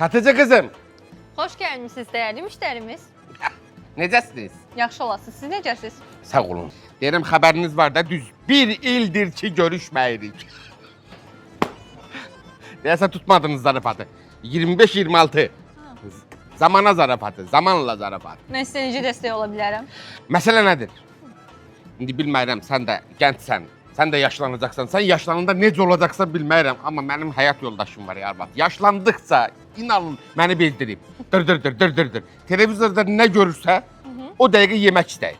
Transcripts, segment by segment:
Satıcı kızım. Xoş gəlmisiniz dəyərli müştərimiz. Necəsiniz? Yaxşı olasınız. Siz necəsiz? Sağ olun. Deyirəm xəbəriniz var da düz bir ildir ki görüşməyirik. Deyəsən tutmadınız zarafatı. 25-26. Zamana zarafatı, zamanla zarafat. Mən sizə necə dəstək ola bilərəm? Məsələ nədir? İndi bilməyirəm, sən də gəncsən, sən də yaşlanacaqsan. Sən yaşlananda necə olacaqsan bilməyirəm. Amma mənim həyat yoldaşım var ya, arvad. Yaşlandıqca, inanın, məni bildirib. Dır. Televizorda nə görürsə, o dəqiqə yemək istəyir.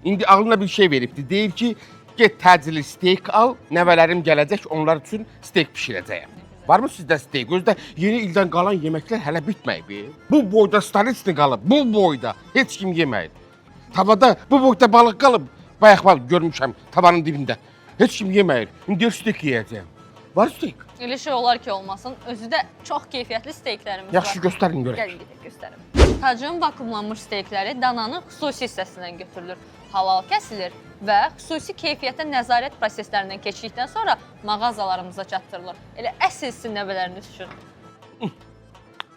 İndi ağlına bir şey veribdi. Deyir ki, get təcili steak al, nəvələrim gələcək, onlar üçün steak bişirəcəyəm. Varmı sizdə steak? Özdə yeni ildən qalan yeməklər hələ bitməyib. Bu boyda starisni qalıb, bu boyda heç kim yeməyib. Tavada bu boyda balıq qalıb, bayaq balıq görmüşəm tavanın dibində. Heç kim yeməyir. İndi steak yeyəcəyəm. Var steak? Elə şey olar ki, olmasın. Özü də çox keyfiyyətli steyklərimiz Yaxşı var. göstərin görək. Gəlin gedək göstərim. Tacın vakuumlanmış steykləri dananın xüsusi hissəsindən götürülür. Halal kəsilir və xüsusi keyfiyyətə nəzarət proseslərindən keçdikdən sonra mağazalarımıza çatdırılır. Elə əsl sizin nəvələriniz üçün.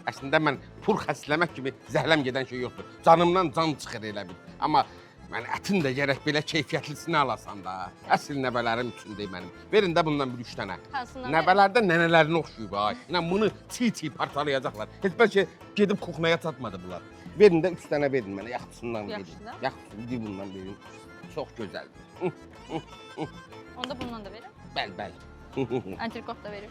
Əslində mən pul xərcləmək kimi zəhləm gedən şey yoxdur. Canımdan can çıxır elə bil. Amma mən ətin də gərək belə keyfiyyətlisini alasan da. Əsl nəvələrim üçündür mənim. Verin də bundan bir 3 dənə. Hansından Nəvələrdə nənələrinə oxşuyub ha. İnan bunu çiğ parçalayacaqlar. Heç bəlkə gedib kuxnaya çatmadı bunlar. Verin də 3 dənə verin mənə, yaxşısından verin. Yaxşıdan? Yaxşısı bir bundan verin. Çox gözəldir. Onda bundan da verin. Bəli. Antrikot da verin.